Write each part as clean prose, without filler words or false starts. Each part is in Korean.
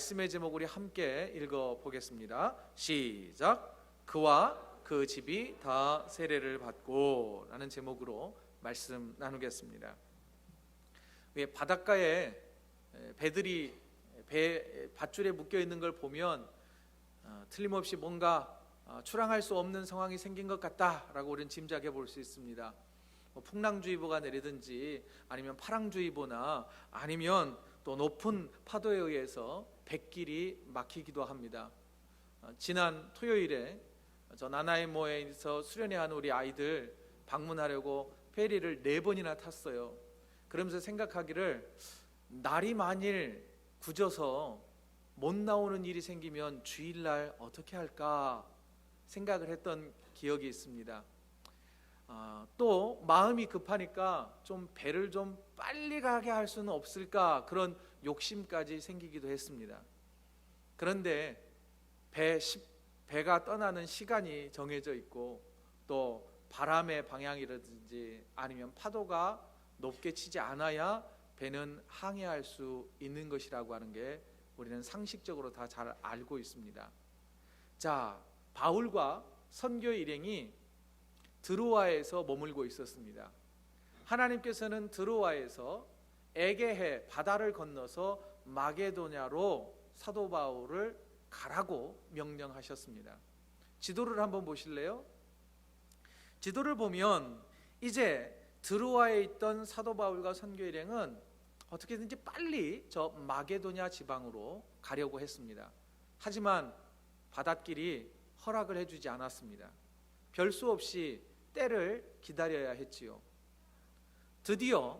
말씀의 제목 우리 함께 읽어보겠습니다. 시작. 그와 그 집이 다 세례를 받고 라는 제목으로 말씀 나누겠습니다. 바닷가에 배들이 밧줄에 묶여 있는 걸 보면 틀림없이 뭔가 출항할 수 없는 상황이 생긴 것 같다라고 우리는 짐작해 볼 수 있습니다. 풍랑주의보가 내리든지 아니면 파랑주의보나 아니면 또 높은 파도에 의해서 뱃길이 막히기도 합니다. 지난 토요일에 저 나나이모에서 수련회 하는 우리 아이들 방문하려고 페리를 4번이나 탔어요. 그러면서 생각하기를 날이 만일 굳어서 못 나오는 일이 생기면 주일날 어떻게 할까 생각을 했던 기억이 있습니다. 또 마음이 급하니까 좀 배를 좀 빨리 가게 할 수는 없을까 그런 욕심까지 생기기도 했습니다. 그런데 배가 떠나는 시간이 정해져 있고 또 바람의 방향이라든지 아니면 파도가 높게 치지 않아야 배는 항해할 수 있는 것이라고 하는 게 우리는 상식적으로 다 잘 알고 있습니다. 자, 바울과 선교 일행이 드로아에서 머물고 있었습니다. 하나님께서는 드로아에서 에게해 바다를 건너서 마게도냐로 사도 바울을 가라고 명령하셨습니다. 지도를 한번 보실래요? 지도를 보면 이제 드로아에 있던 사도 바울과 선교 일행은 어떻게든지 빨리 저 마게도냐 지방으로 가려고 했습니다. 하지만 바닷길이 허락을 해주지 않았습니다. 별 수 없이 때를 기다려야 했지요. 드디어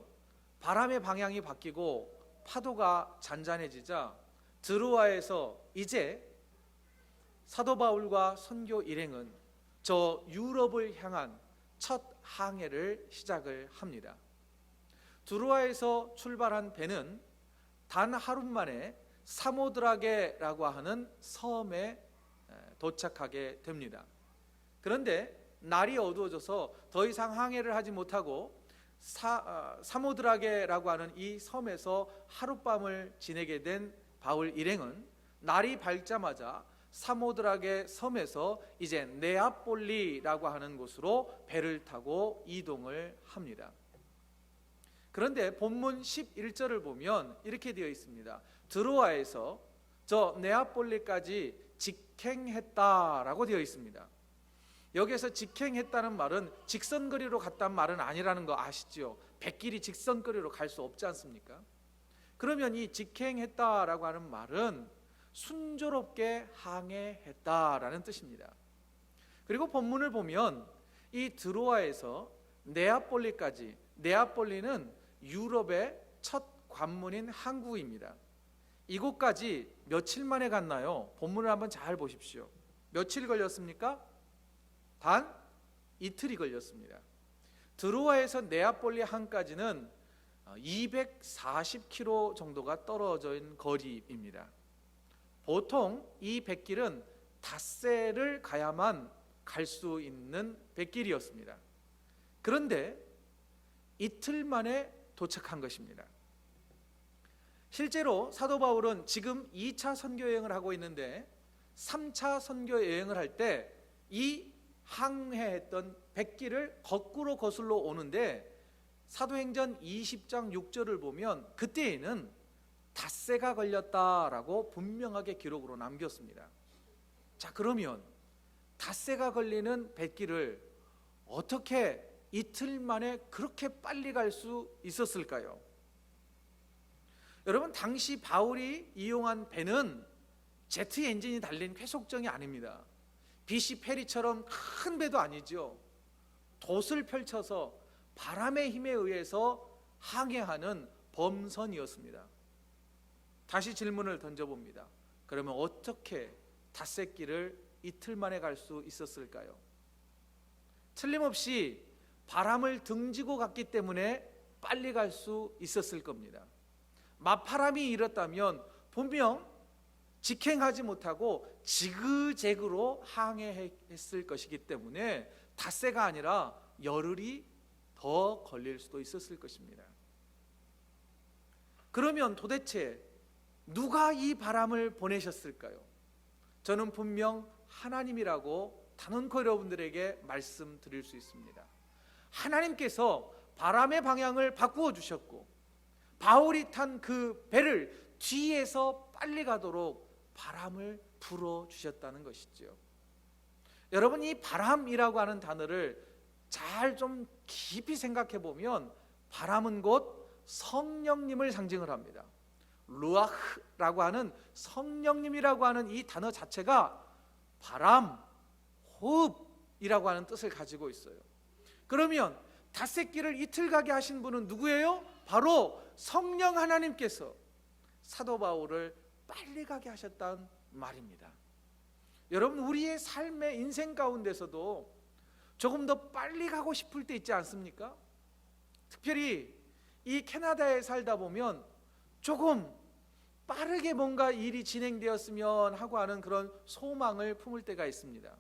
바람의 방향이 바뀌고 파도가 잔잔해지자 드로아에서 이제 사도 바울과 선교 일행은 저 유럽을 향한 첫 항해를 시작을 합니다. 드로아에서 출발한 배는 단 하루 만에 사모드라게라고 하는 섬에 도착하게 됩니다. 그런데 날이 어두워져서 더 이상 항해를 하지 못하고 사모드라게라고 하는 이 섬에서 하룻밤을 지내게 된 바울 일행은 날이 밝자마자 사모드라게 섬에서 이제 네아폴리라고 하는 곳으로 배를 타고 이동을 합니다. 그런데 본문 11절을 보면 이렇게 되어 있습니다. 드로아에서 저 네아폴리까지 직행했다라고 되어 있습니다. 여기에서 직행했다는 말은 직선거리로 갔다는 말은 아니라는 거 아시죠? 뱃길이 직선거리로 갈 수 없지 않습니까? 그러면 이 직행했다라고 하는 말은 순조롭게 항해했다라는 뜻입니다. 그리고 본문을 보면 이 드로아에서 네아폴리까지, 네아폴리는 유럽의 첫 관문인 항구입니다. 이곳까지 며칠 만에 갔나요? 본문을 한번 잘 보십시오. 며칠 걸렸습니까? 단 이틀이 걸렸습니다. 드로아에서 네아폴리 항까지는 240km 정도가 떨어져 있는 거리입니다. 보통 이 뱃길은 닷새를 가야만 갈 수 있는 뱃길이었습니다. 그런데 이틀 만에 도착한 것입니다. 실제로 사도 바울은 지금 2차 선교 여행을 하고 있는데 3차 선교 여행을 할 때 이 항해했던 뱃길을 거꾸로 거슬러 오는데 사도행전 20장 6절을 보면 그때에는 닷새가 걸렸다라고 분명하게 기록으로 남겼습니다. 자, 그러면 닷새가 걸리는 뱃길을 어떻게 이틀 만에 그렇게 빨리 갈 수 있었을까요? 여러분, 당시 바울이 이용한 배는 제트 엔진이 달린 회속정이 아닙니다. BC 페리처럼 큰 배도 아니죠. 돛을 펼쳐서 바람의 힘에 의해서 항해하는 범선이었습니다. 다시 질문을 던져봅니다. 그러면 어떻게 닷새길을 이틀 만에 갈 수 있었을까요? 틀림없이 바람을 등지고 갔기 때문에 빨리 갈 수 있었을 겁니다. 맞바람이 일었다면 분명 직행하지 못하고 지그재그로 항해했을 것이기 때문에 닷새가 아니라 열흘이 더 걸릴 수도 있었을 것입니다. 그러면 도대체 누가 이 바람을 보내셨을까요? 저는 분명 하나님이라고 단언코 여러분들에게 말씀드릴 수 있습니다. 하나님께서 바람의 방향을 바꾸어 주셨고, 바울이 탄 그 배를 뒤에서 빨리 가도록 바람을 불어 주셨다는 것이죠. 여러분, 이 바람이라고 하는 단어를 잘 좀 깊이 생각해 보면 바람은 곧 성령님을 상징을 합니다. 루아흐라고 하는 성령님이라고 하는 이 단어 자체가 바람, 호흡이라고 하는 뜻을 가지고 있어요. 그러면 닷새길을 이틀 가게 하신 분은 누구예요? 바로 성령 하나님께서 사도 바울을 빨리 가게 하셨단 말입니다. 여러분, 우리의 삶의 인생 가운데서도 조금 더 빨리 가고 싶을 때 있지 않습니까? 특별히 이 캐나다에 살다 보면 조금 빠르게 뭔가 일이 진행되었으면 하고 하는 그런 소망을 품을 때가 있습니다.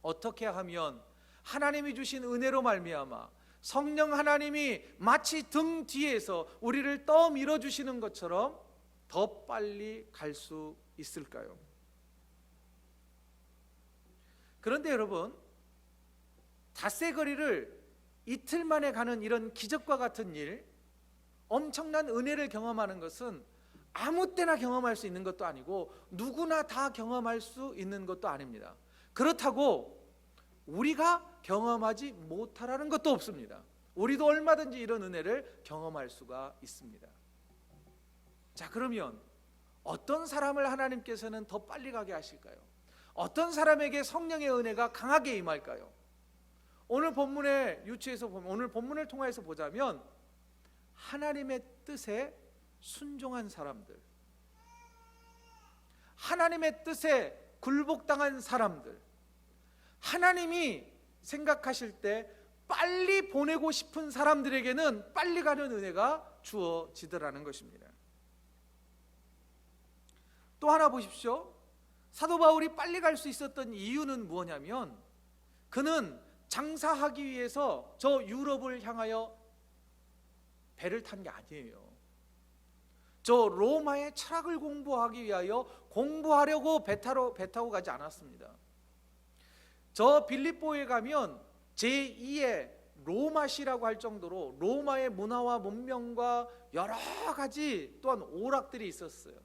어떻게 하면 하나님이 주신 은혜로 말미암아 성령 하나님이 마치 등 뒤에서 우리를 떠밀어 주시는 것처럼 더 빨리 갈 수 있을까요? 그런데 여러분, 닷새 거리를 이틀 만에 가는 이런 기적과 같은 일, 엄청난 은혜를 경험하는 것은 아무 때나 경험할 수 있는 것도 아니고 누구나 다 경험할 수 있는 것도 아닙니다. 그렇다고 우리가 경험하지 못하라는 것도 없습니다. 우리도 얼마든지 이런 은혜를 경험할 수가 있습니다. 자, 그러면 어떤 사람을 하나님께서는 더 빨리 가게 하실까요? 어떤 사람에게 성령의 은혜가 강하게 임할까요? 오늘 본문에 유추해서 보면, 오늘 본문을 통해서 보자면 하나님의 뜻에 순종한 사람들, 하나님의 뜻에 굴복당한 사람들, 하나님이 생각하실 때 빨리 보내고 싶은 사람들에게는 빨리 가는 은혜가 주어지더라는 것입니다. 또 하나 보십시오. 사도 바울이 빨리 갈 수 있었던 이유는 무엇냐면, 그는 장사하기 위해서 저 유럽을 향하여 배를 탄 게 아니에요. 저 로마의 철학을 공부하기 위하여 공부하려고 배 타고 가지 않았습니다. 저 빌립보에 가면 제2의 로마시라고 할 정도로 로마의 문화와 문명과 여러 가지 또한 오락들이 있었어요.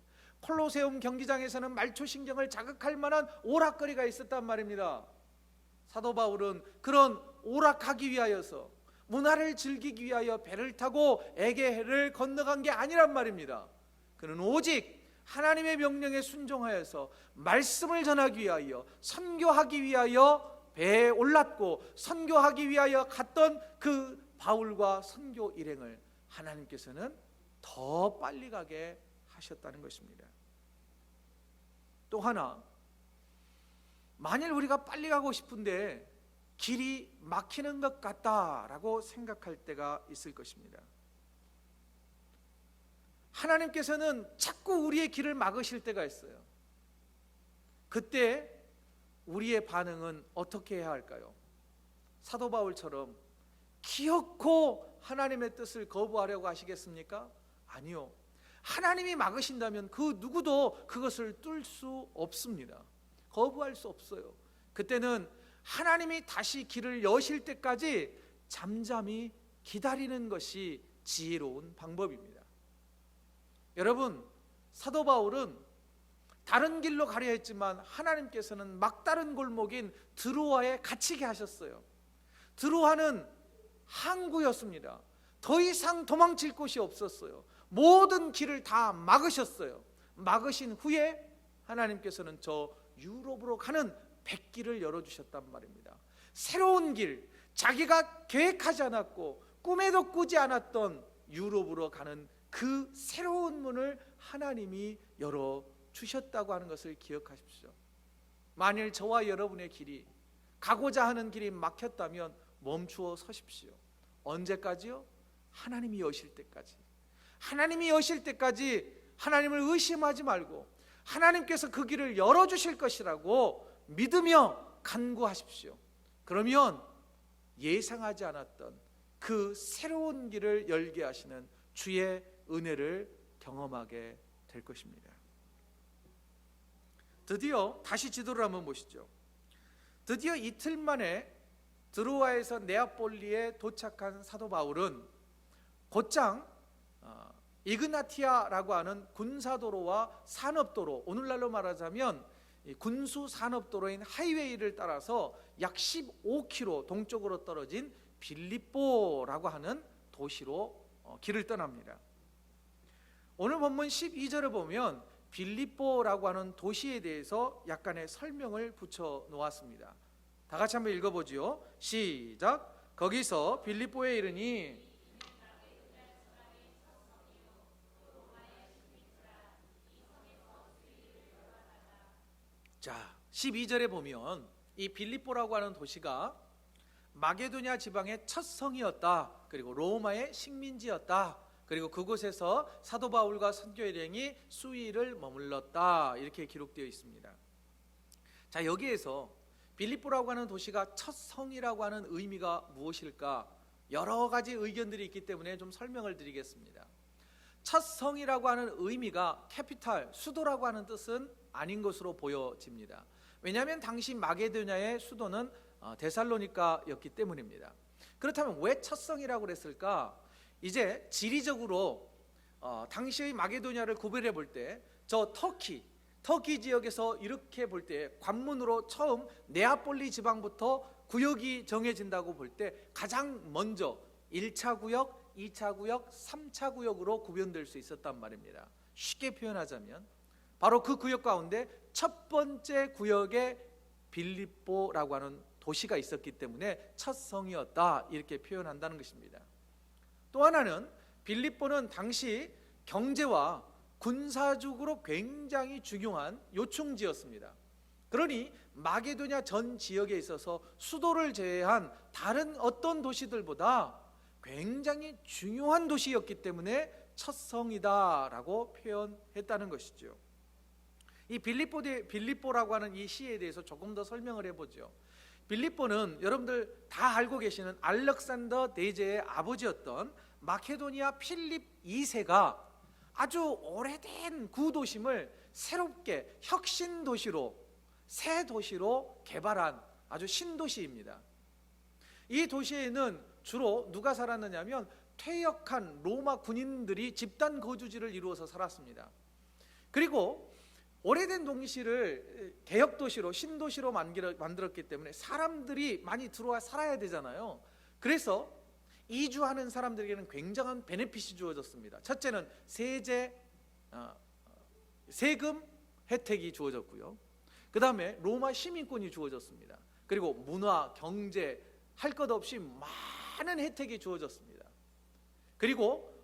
콜로세움 경기장에서는 말초신경을 자극할 만한 오락거리가 있었단 말입니다. 사도 바울은 그런 오락하기 위하여서, 문화를 즐기기 위하여 배를 타고 에게해를 건너간 게 아니란 말입니다. 그는 오직 하나님의 명령에 순종하여서 말씀을 전하기 위하여, 선교하기 위하여 배에 올랐고 선교하기 위하여 갔던 그 바울과 선교 일행을 하나님께서는 더 빨리 가게 하셨다는 것입니다. 또 하나, 만일 우리가 빨리 가고 싶은데 길이 막히는 것 같다라고 생각할 때가 있을 것입니다. 하나님께서는 자꾸 우리의 길을 막으실 때가 있어요. 그때 우리의 반응은 어떻게 해야 할까요? 사도 바울처럼 기어코 하나님의 뜻을 거부하려고 하시겠습니까? 아니요. 하나님이 막으신다면 그 누구도 그것을 뚫을 수 없습니다. 거부할 수 없어요. 그때는 하나님이 다시 길을 여실 때까지 잠잠히 기다리는 것이 지혜로운 방법입니다. 여러분, 사도 바울은 다른 길로 가려 했지만 하나님께서는 막다른 골목인 드로아에 갇히게 하셨어요. 드로아는 항구였습니다. 더 이상 도망칠 곳이 없었어요. 모든 길을 다 막으셨어요. 막으신 후에 하나님께서는 저 유럽으로 가는 백길을 열어주셨단 말입니다. 새로운 길, 자기가 계획하지 않았고 꿈에도 꾸지 않았던 유럽으로 가는 그 새로운 문을 하나님이 열어주셨다고 하는 것을 기억하십시오. 만일 저와 여러분의 길이, 가고자 하는 길이 막혔다면 멈추어 서십시오. 언제까지요? 하나님이 여실 때까지. 하나님이 여실 때까지 하나님을 의심하지 말고 하나님께서 그 길을 열어주실 것이라고 믿으며 간구하십시오. 그러면 예상하지 않았던 그 새로운 길을 열게 하시는 주의 은혜를 경험하게 될 것입니다. 드디어 다시 지도를 한번 보시죠. 드디어 이틀 만에 드로아에서 네아폴리에 도착한 사도 바울은 곧장 이그나티아라고 하는 군사도로와 산업도로, 오늘날로 말하자면 군수 산업도로인 하이웨이를 따라서 약 15km 동쪽으로 떨어진 빌립보라고 하는 도시로 길을 떠납니다. 오늘 본문 12절을 보면 빌립보라고 하는 도시에 대해서 약간의 설명을 붙여 놓았습니다. 다 같이 한번 읽어보지요. 시작. 거기서 빌립보에 이르니 자, 12절에 보면 이 빌립보라고 하는 도시가 마게도냐 지방의 첫 성이었다. 그리고 로마의 식민지였다. 그리고 그곳에서 사도 바울과 선교 일행이 수일을 머물렀다. 이렇게 기록되어 있습니다. 자, 여기에서 빌립보라고 하는 도시가 첫 성이라고 하는 의미가 무엇일까? 여러 가지 의견들이 있기 때문에 좀 설명을 드리겠습니다. 첫 성이라고 하는 의미가 캐피탈, 수도라고 하는 뜻은 아닌 것으로 보여집니다. 왜냐하면 당시 마게도냐의 수도는 데살로니가였기 때문입니다. 그렇다면 왜 첫 성이라고 그랬을까? 이제 지리적으로 당시의 마게도냐를 구별해 볼 때 저 터키 지역에서 이렇게 볼 때 관문으로 처음 네아폴리 지방부터 구역이 정해진다고 볼 때 가장 먼저 1차 구역, 2차 구역, 3차 구역으로 구분될 수 있었단 말입니다. 쉽게 표현하자면 바로 그 구역 가운데 첫 번째 구역에 빌립보라고 하는 도시가 있었기 때문에 첫 성이었다, 이렇게 표현한다는 것입니다. 또 하나는 빌립보는 당시 경제와 군사적으로 굉장히 중요한 요충지였습니다. 그러니 마게도냐 전 지역에 있어서 수도를 제외한 다른 어떤 도시들보다 굉장히 중요한 도시였기 때문에 첫 성이다라고 표현했다는 것이죠. 이 빌립보라고 하는 이 시에 대해서 조금 더 설명을 해보죠. 빌립보는 여러분들 다 알고 계시는 알렉산더 대제의 아버지였던 마케도니아 필립 2세가 아주 오래된 구도심을 새롭게 혁신 도시로, 새 도시로 개발한 아주 신도시입니다. 이 도시에는 주로 누가 살았느냐면 퇴역한 로마 군인들이 집단 거주지를 이루어서 살았습니다. 그리고 오래된 도시를 개혁도시로, 신도시로 만들었기 때문에 사람들이 많이 들어와 살아야 되잖아요. 그래서 이주하는 사람들에게는 굉장한 베네핏이 주어졌습니다. 첫째는 세금 혜택이 주어졌고요. 그 다음에 로마 시민권이 주어졌습니다. 그리고 문화, 경제, 할 것 없이 많은 혜택이 주어졌습니다. 그리고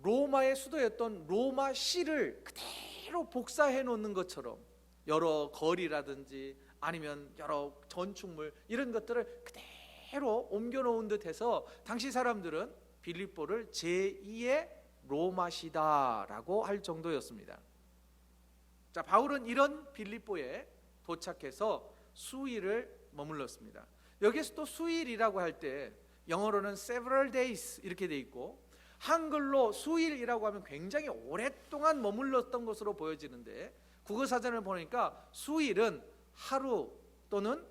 로마의 수도였던 로마시를 그대로 복사해 놓는 것처럼 여러 거리라든지 아니면 여러 건축물 이런 것들을 그대로 옮겨 놓은 듯해서 당시 사람들은 빌립보를 제2의 로마시다라고 할 정도였습니다. 자, 바울은 이런 빌립보에 도착해서 수일을 머물렀습니다. 여기서 또 수일이라고 할 때 영어로는 several days 이렇게 돼 있고 한글로 수일이라고 하면 굉장히 오랫동안 머물렀던 것으로 보여지는데 국어사전을 보니까 수일은 하루 또는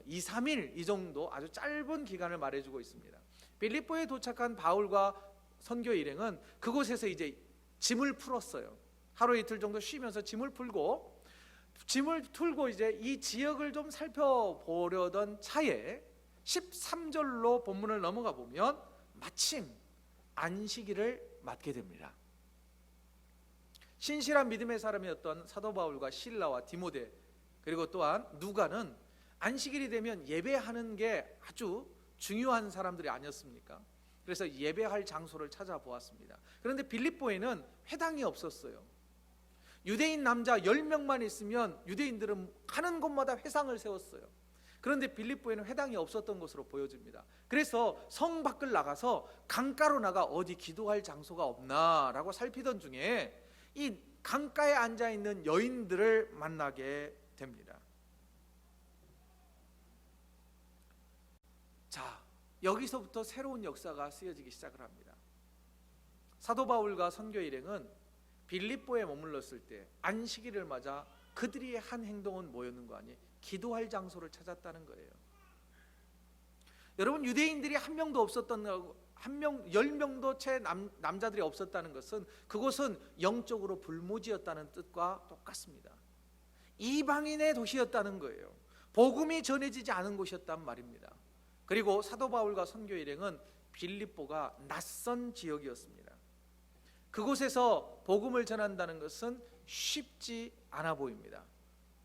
2, 3일 이 정도 아주 짧은 기간을 말해주고 있습니다. 빌립보에 도착한 바울과 선교 일행은 그곳에서 이제 짐을 풀었어요. 하루 이틀 정도 쉬면서 짐을 풀고 이제 이 지역을 좀 살펴보려던 차에 13절로 본문을 넘어가 보면 마침 안식일을 맞게 됩니다. 신실한 믿음의 사람이었던 사도 바울과 실라와 디모데 그리고 또한 누가는 안식일이 되면 예배하는 게 아주 중요한 사람들이 아니었습니까? 그래서 예배할 장소를 찾아보았습니다. 그런데 빌립보에는 회당이 없었어요. 유대인 남자 10명만 있으면 유대인들은 가는 곳마다 회상을 세웠어요. 그런데 빌립보에는 회당이 없었던 것으로 보여집니다. 그래서 성 밖을 나가서 강가로 나가 어디 기도할 장소가 없나라고 살피던 중에 이 강가에 앉아 있는 여인들을 만나게 됩니다. 자, 여기서부터 새로운 역사가 쓰여지기 시작을 합니다. 사도 바울과 선교 일행은 빌립보에 머물렀을 때 안식일을 맞아 그들이 한 행동은 뭐였는 거 아니에요? 기도할 장소를 찾았다는 거예요. 여러분, 유대인들이 한 명도 없었던, 한 명, 10명도 채 남자들이 없었다는 것은 그곳은 영적으로 불모지였다는 뜻과 똑같습니다. 이방인의 도시였다는 거예요. 복음이 전해지지 않은 곳이었단 말입니다. 그리고 사도 바울과 선교 일행은 빌립보가 낯선 지역이었습니다. 그곳에서 복음을 전한다는 것은 쉽지 않아 보입니다.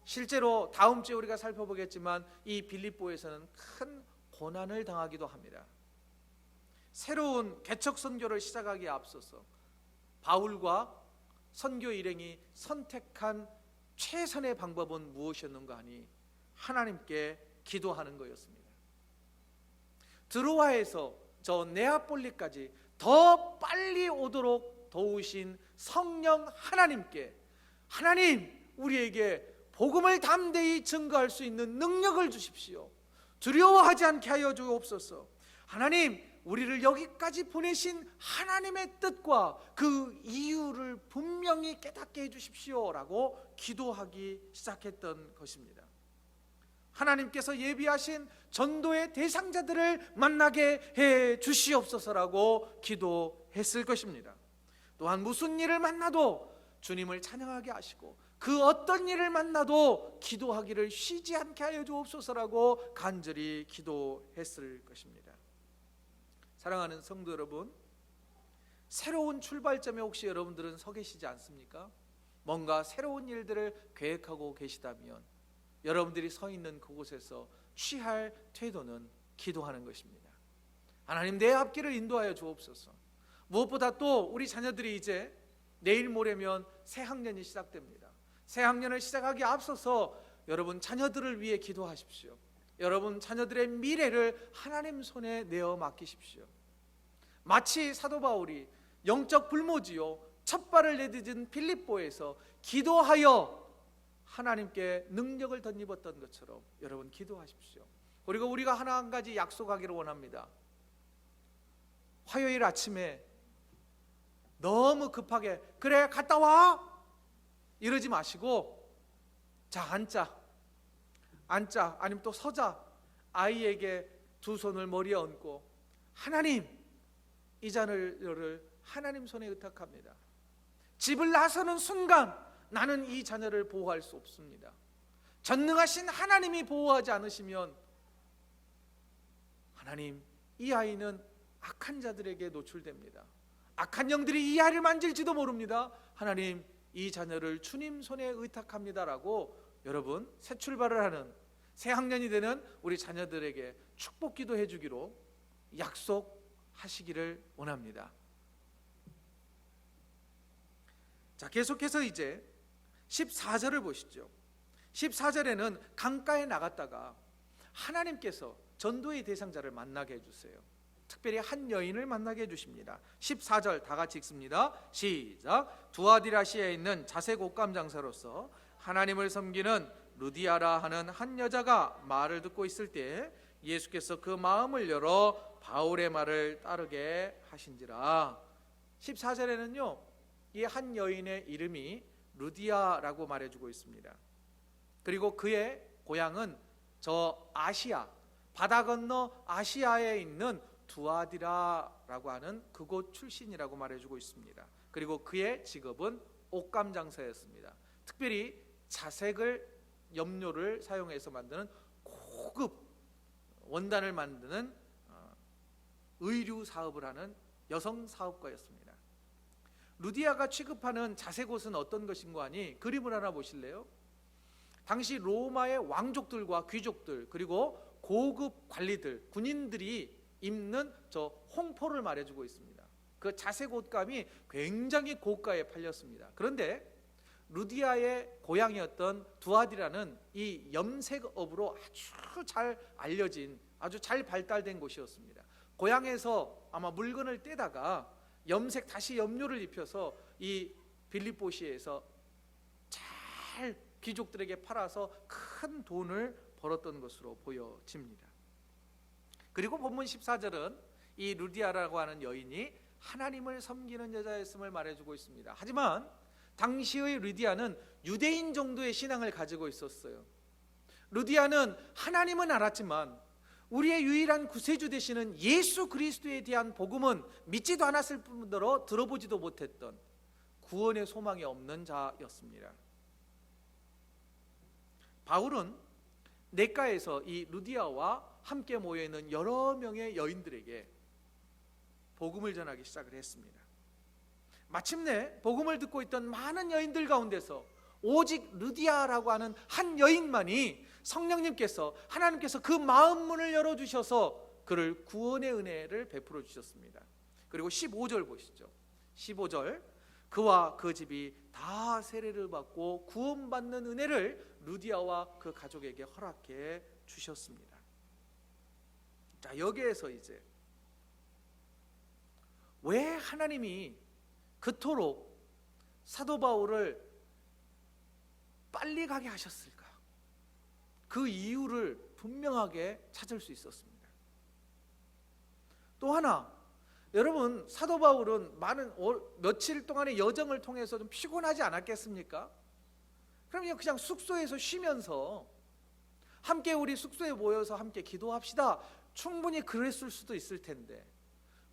실제로 다음 주에 우리가 살펴보겠지만 이 빌립보에서는 큰 고난을 당하기도 합니다. 새로운 개척 선교를 시작하기에 앞서서 바울과 선교 일행이 선택한 최선의 방법은 무엇이었는가 하니 하나님께 기도하는 거였습니다. 드로아에서 저 네아폴리까지 더 빨리 오도록 도우신 성령 하나님께, 하나님, 우리에게 복음을 담대히 증거할 수 있는 능력을 주십시오. 두려워하지 않게 하여 주옵소서. 하나님, 우리를 여기까지 보내신 하나님의 뜻과 그 이유를 분명히 깨닫게 해주십시오라고 기도하기 시작했던 것입니다. 하나님께서 예비하신 전도의 대상자들을 만나게 해 주시옵소서라고 기도했을 것입니다. 또한 무슨 일을 만나도 주님을 찬양하게 하시고 그 어떤 일을 만나도 기도하기를 쉬지 않게 하여 주옵소서라고 간절히 기도했을 것입니다. 사랑하는 성도 여러분, 새로운 출발점에 혹시 여러분들은 서 계시지 않습니까? 뭔가 새로운 일들을 계획하고 계시다면 여러분들이 서 있는 그곳에서 취할 태도는 기도하는 것입니다. 하나님, 내 앞길을 인도하여 주옵소서. 무엇보다 또 우리 자녀들이 이제 내일 모레면 새 학년이 시작됩니다. 새 학년을 시작하기에 앞서서 여러분 자녀들을 위해 기도하십시오. 여러분 자녀들의 미래를 하나님 손에 내어 맡기십시오. 마치 사도 바울이 영적 불모지요 첫 발을 내딛은 빌립보에서 기도하여 하나님께 능력을 덧입었던 것처럼 여러분 기도하십시오. 그리고 우리가 하나 한 가지 약속하기를 원합니다. 화요일 아침에 너무 급하게 그래 갔다 와 이러지 마시고, 자 앉자 아니면 또 서자, 아이에게 두 손을 머리에 얹고 하나님, 이 자녀를 하나님 손에 의탁합니다. 집을 나서는 순간 나는 이 자녀를 보호할 수 없습니다. 전능하신 하나님이 보호하지 않으시면 하나님, 이 아이는 악한 자들에게 노출됩니다. 악한 영들이 이 아이를 만질지도 모릅니다. 하나님, 이 자녀를 주님 손에 의탁합니다라고 여러분 새 출발을 하는 새 학년이 되는 우리 자녀들에게 축복 기도해 주기로 약속하시기를 원합니다. 자, 계속해서 이제 14절을 보시죠. 14절에는 강가에 나갔다가 하나님께서 전도의 대상자를 만나게 해주세요. 특별히 한 여인을 만나게 해주십니다. 14절 다 같이 읽습니다. 시작. 두아디라시아에 있는 자색 옷감 장사로서 하나님을 섬기는 루디아라 하는 한 여자가 말을 듣고 있을 때 예수께서 그 마음을 열어 바울의 말을 따르게 하신지라. 14절에는요 이 한 여인의 이름이 루디아라고 말해주고 있습니다. 그리고 그의 고향은 저 아시아, 바다 건너 아시아에 있는 두아디라라고 하는 그곳 출신이라고 말해주고 있습니다. 그리고 그의 직업은 옷감 장사였습니다. 특별히 자색을 염료를 사용해서 만드는 고급 원단을 만드는 의류 사업을 하는 여성 사업가였습니다. 루디아가 취급하는 자색 옷은 어떤 것인가 하니 그림을 하나 보실래요? 당시 로마의 왕족들과 귀족들 그리고 고급 관리들, 군인들이 입는 저 홍포를 말해주고 있습니다. 그 자색 옷감이 굉장히 고가에 팔렸습니다. 그런데 루디아의 고향이었던 두아디라는 이 염색업으로 아주 잘 알려진, 아주 잘 발달된 곳이었습니다. 고향에서 아마 물건을 떼다가 다시 염료를 입혀서 이 빌립보시에서 잘 귀족들에게 팔아서 큰 돈을 벌었던 것으로 보여집니다. 그리고 본문 14절은 이 루디아라고 하는 여인이 하나님을 섬기는 여자였음을 말해주고 있습니다. 하지만 당시의 루디아는 유대인 정도의 신앙을 가지고 있었어요. 루디아는 하나님은 알았지만 우리의 유일한 구세주 되시는 예수 그리스도에 대한 복음은 믿지도 않았을 뿐더러 들어보지도 못했던 구원의 소망이 없는 자였습니다. 바울은 냇가에서 이 루디아와 함께 모여있는 여러 명의 여인들에게 복음을 전하기 시작을 했습니다. 마침내 복음을 듣고 있던 많은 여인들 가운데서 오직 루디아라고 하는 한 여인만이 성령님께서, 하나님께서 그 마음 문을 열어주셔서 그를 구원의 은혜를 베풀어 주셨습니다. 그리고 15절 보시죠. 15절, 그와 그 집이 다 세례를 받고 구원받는 은혜를 루디아와 그 가족에게 허락해 주셨습니다. 자, 여기에서 이제 왜 하나님이 그토록 사도 바울을 빨리 가게 하셨을까? 그 이유를 분명하게 찾을 수 있었습니다. 또 하나, 여러분, 사도 바울은 며칠 동안의 여정을 통해서 좀 피곤하지 않았겠습니까? 그럼 그냥 숙소에서 쉬면서 함께 우리 숙소에 모여서 함께 기도합시다, 충분히 그랬을 수도 있을 텐데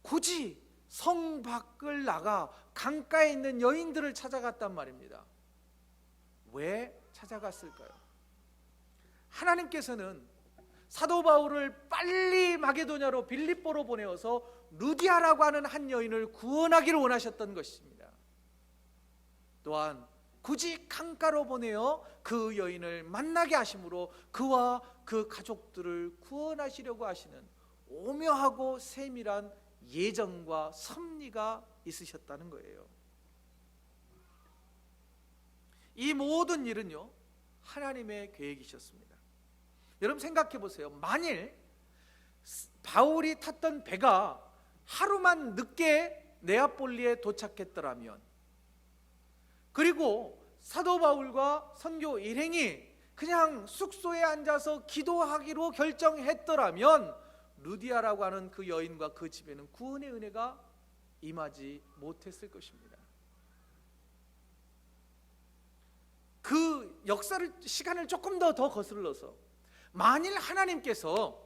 굳이 성 밖을 나가 강가에 있는 여인들을 찾아갔단 말입니다. 왜 찾아갔을까요? 하나님께서는 사도 바울을 빨리 마게도냐로 빌립보로 보내어서 루디아라고 하는 한 여인을 구원하기를 원하셨던 것입니다. 또한 굳이 강가로 보내어 그 여인을 만나게 하심으로 그와 그 가족들을 구원하시려고 하시는 오묘하고 세밀한 예정과 섭리가 있으셨다는 거예요. 이 모든 일은요, 하나님의 계획이셨습니다. 여러분 생각해 보세요. 만일 바울이 탔던 배가 하루만 늦게 네아폴리에 도착했더라면, 그리고 사도 바울과 선교 일행이 그냥 숙소에 앉아서 기도하기로 결정했더라면 루디아라고 하는 그 여인과 그 집에는 구원의 은혜가 임하지 못했을 것입니다. 그 시간을 조금 더 거슬러서 만일 하나님께서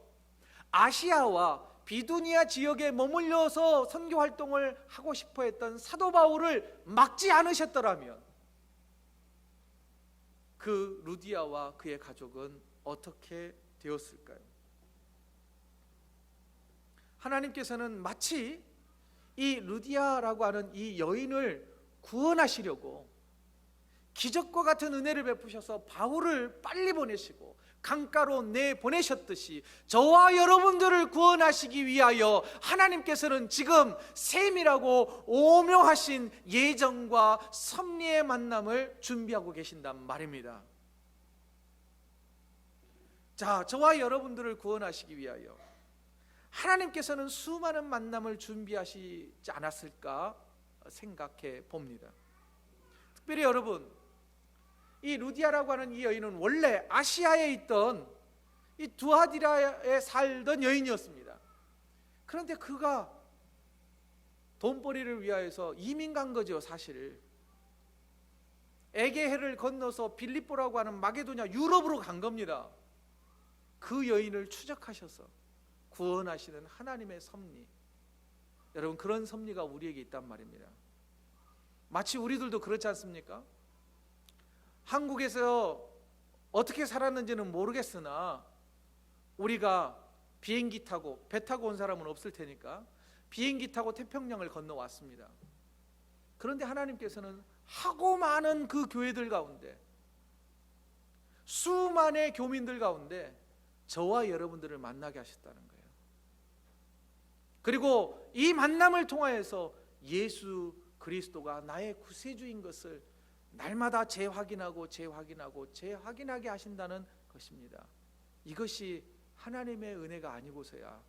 아시아와 비두니아 지역에 머물러서 선교 활동을 하고 싶어 했던 사도 바울을 막지 않으셨더라면 그 루디아와 그의 가족은 어떻게 되었을까요? 하나님께서는 마치 이 루디아라고 하는 이 여인을 구원하시려고 기적과 같은 은혜를 베푸셔서 바울을 빨리 보내시고 강가로 내보내셨듯이 저와 여러분들을 구원하시기 위하여 하나님께서는 지금 세밀하고 오묘하신 예정과 섭리의 만남을 준비하고 계신단 말입니다. 자, 저와 여러분들을 구원하시기 위하여 하나님께서는 수많은 만남을 준비하시지 않았을까 생각해 봅니다. 특별히 여러분, 이 루디아라고 하는 이 여인은 원래 아시아에 있던 이 두아디라에 살던 여인이었습니다. 그런데 그가 돈벌이를 위하여서 이민 간 거죠. 사실 에게해를 건너서 빌립보라고 하는 마게도냐 유럽으로 간 겁니다. 그 여인을 추적하셔서 구원하시는 하나님의 섭리, 여러분 그런 섭리가 우리에게 있단 말입니다. 마치 우리들도 그렇지 않습니까? 한국에서 어떻게 살았는지는 모르겠으나 우리가 비행기 타고 배 타고 온 사람은 없을 테니까 비행기 타고 태평양을 건너왔습니다. 그런데 하나님께서는 하고 많은 그 교회들 가운데, 수많은 교민들 가운데 저와 여러분들을 만나게 하셨다는 거예요. 그리고 이 만남을 통하여서 예수 그리스도가 나의 구세주인 것을 날마다 재확인하게 하신다는 것입니다. 이것이 하나님의 은혜가 아니고서야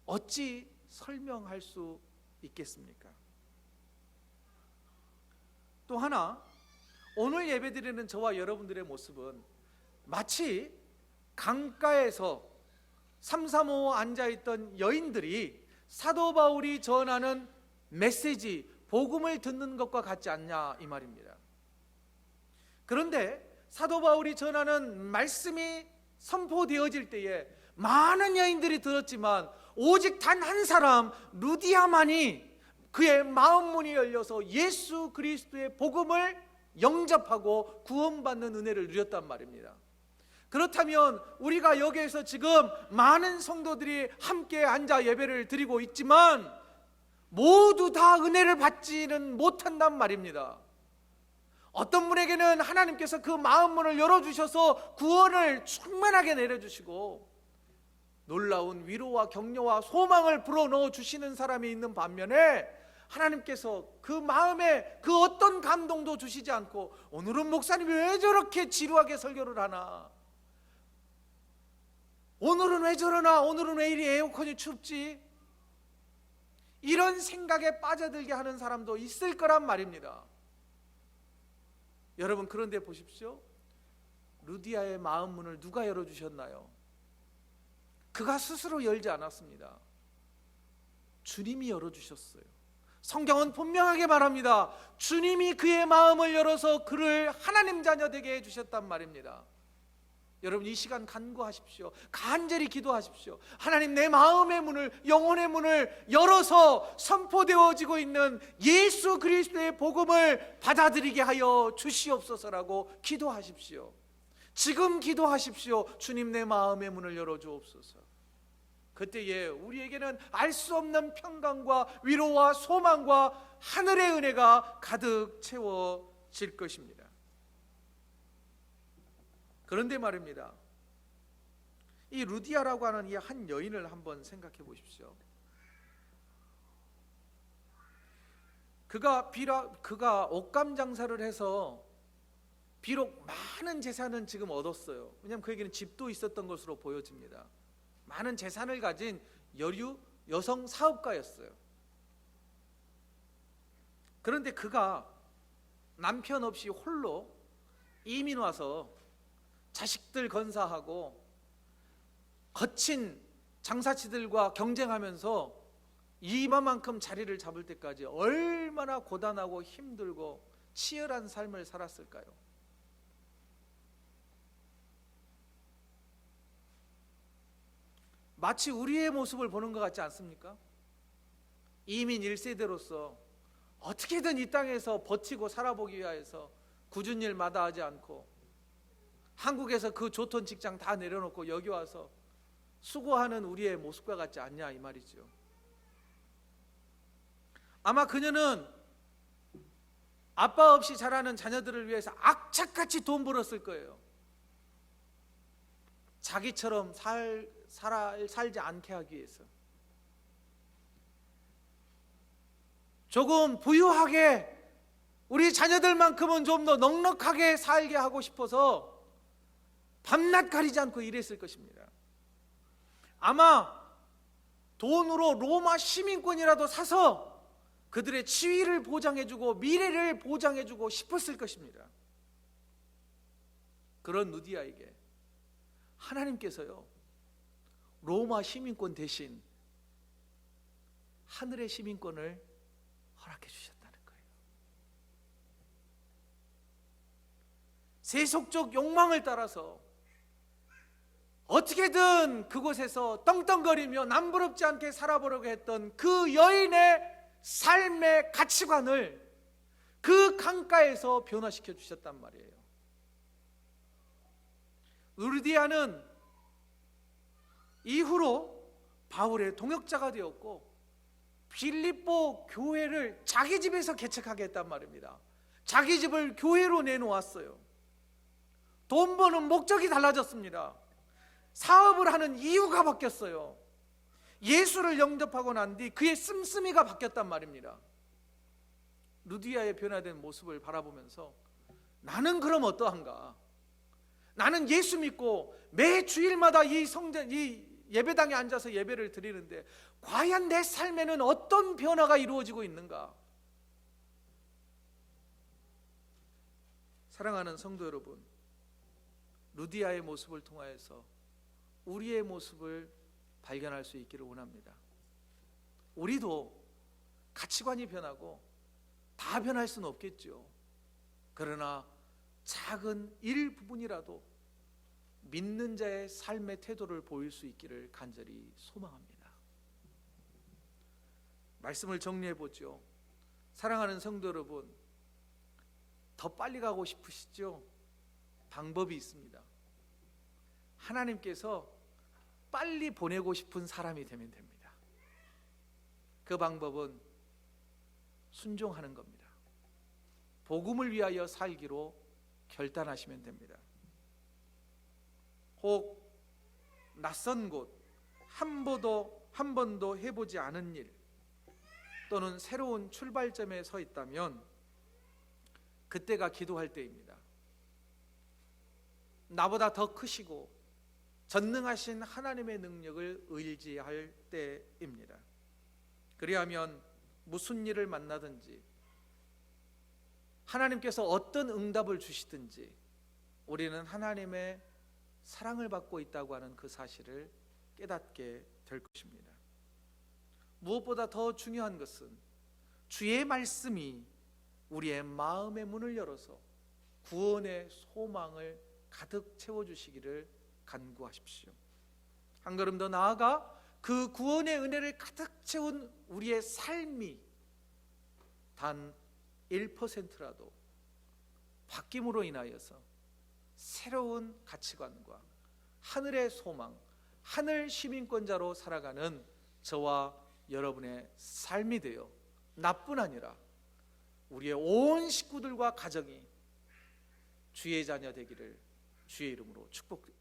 어찌 설명할 수 있겠습니까? 또 하나, 오늘 예배드리는 저와 여러분들의 모습은 마치 강가에서 삼삼오오 앉아있던 여인들이 사도 바울이 전하는 메시지, 복음을 듣는 것과 같지 않냐 이 말입니다. 그런데 사도 바울이 전하는 말씀이 선포되어질 때에 많은 여인들이 들었지만 오직 단 한 사람 루디아만이 그의 마음 문이 열려서 예수 그리스도의 복음을 영접하고 구원받는 은혜를 누렸단 말입니다. 그렇다면 우리가 여기에서 지금 많은 성도들이 함께 앉아 예배를 드리고 있지만 모두 다 은혜를 받지는 못한단 말입니다. 어떤 분에게는 하나님께서 그 마음 문을 열어주셔서 구원을 충만하게 내려주시고 놀라운 위로와 격려와 소망을 불어넣어 주시는 사람이 있는 반면에 하나님께서 그 마음에 그 어떤 감동도 주시지 않고 오늘은 목사님이 왜 저렇게 지루하게 설교를 하나, 오늘은 왜 저러나, 오늘은 왜 이리 에어컨이 춥지, 이런 생각에 빠져들게 하는 사람도 있을 거란 말입니다. 여러분, 그런데 보십시오. 루디아의 마음 문을 누가 열어주셨나요? 그가 스스로 열지 않았습니다. 주님이 열어주셨어요. 성경은 분명하게 말합니다. 주님이 그의 마음을 열어서 그를 하나님 자녀 되게 해주셨단 말입니다. 여러분, 이 시간 간구하십시오. 간절히 기도하십시오. 하나님, 내 마음의 문을, 영혼의 문을 열어서 선포되어지고 있는 예수 그리스도의 복음을 받아들이게 하여 주시옵소서라고 기도하십시오. 지금 기도하십시오. 주님, 내 마음의 문을 열어주옵소서. 그때에 우리에게는 알 수 없는 평강과 위로와 소망과 하늘의 은혜가 가득 채워질 것입니다. 그런데 말입니다, 이 루디아라고 하는 이 한 여인을 한번 생각해 보십시오. 그가 옷감 장사를 해서 비록 많은 재산은 지금 얻었어요. 왜냐하면 그에게는 집도 있었던 것으로 보여집니다. 많은 재산을 가진 여류 여성 사업가였어요. 그런데 그가 남편 없이 홀로 이민 와서 자식들 건사하고 거친 장사치들과 경쟁하면서 이만큼 자리를 잡을 때까지 얼마나 고단하고 힘들고 치열한 삶을 살았을까요? 마치 우리의 모습을 보는 것 같지 않습니까? 이민 1세대로서 어떻게든 이 땅에서 버티고 살아보기 위해서 굳은 일 마다하지 않고 한국에서 그 좋던 직장 다 내려놓고 여기 와서 수고하는 우리의 모습과 같지 않냐, 이 말이죠. 아마 그녀는 아빠 없이 자라는 자녀들을 위해서 악착같이 돈 벌었을 거예요. 자기처럼 살지 않게 하기 위해서. 조금 부유하게, 우리 자녀들만큼은 좀 더 넉넉하게 살게 하고 싶어서 밤낮 가리지 않고 일했을 것입니다. 아마 돈으로 로마 시민권이라도 사서 그들의 지위를 보장해주고 미래를 보장해주고 싶었을 것입니다. 그런 루디아에게 하나님께서요, 로마 시민권 대신 하늘의 시민권을 허락해 주셨다는 거예요. 세속적 욕망을 따라서 어떻게든 그곳에서 떵떵거리며 남부럽지 않게 살아보려고 했던 그 여인의 삶의 가치관을 그 강가에서 변화시켜 주셨단 말이에요. 루디아는 이후로 바울의 동역자가 되었고 빌립보 교회를 자기 집에서 개척하게 했단 말입니다. 자기 집을 교회로 내놓았어요. 돈 버는 목적이 달라졌습니다. 사업을 하는 이유가 바뀌었어요. 예수를 영접하고 난 뒤 그의 씀씀이가 바뀌었단 말입니다. 루디아의 변화된 모습을 바라보면서 나는 그럼 어떠한가? 나는 예수 믿고 매 주일마다 이 예배당에 앉아서 예배를 드리는데 과연 내 삶에는 어떤 변화가 이루어지고 있는가? 사랑하는 성도 여러분, 루디아의 모습을 통하여서 우리의 모습을 발견할 수 있기를 원합니다. 우리도 가치관이 변하고 다 변할 수는 없겠죠. 그러나 작은 일부분이라도 믿는 자의 삶의 태도를 보일 수 있기를 간절히 소망합니다. 말씀을 정리해 보죠. 사랑하는 성도 여러분, 더 빨리 가고 싶으시죠? 방법이 있습니다. 하나님께서 빨리 보내고 싶은 사람이 되면 됩니다. 그 방법은 순종하는 겁니다. 복음을 위하여 살기로 결단하시면 됩니다. 혹 낯선 곳, 한 번도 해보지 않은 일, 또는 새로운 출발점에 서 있다면 그때가 기도할 때입니다. 나보다 더 크시고 전능하신 하나님의 능력을 의지할 때입니다. 그리하면 무슨 일을 만나든지 하나님께서 어떤 응답을 주시든지 우리는 하나님의 사랑을 받고 있다고 하는 그 사실을 깨닫게 될 것입니다. 무엇보다 더 중요한 것은 주의 말씀이 우리의 마음의 문을 열어서 구원의 소망을 가득 채워주시기를 간구하십시오. 한 걸음 더 나아가 그 구원의 은혜를 가득 채운 우리의 삶이 단 1%라도 바뀜으로 인하여서 새로운 가치관과 하늘의 소망, 하늘 시민권자로 살아가는 저와 여러분의 삶이 되어 나뿐 아니라 우리의 온 식구들과 가정이 주의 자녀 되기를 주의 이름으로 축복드립니다.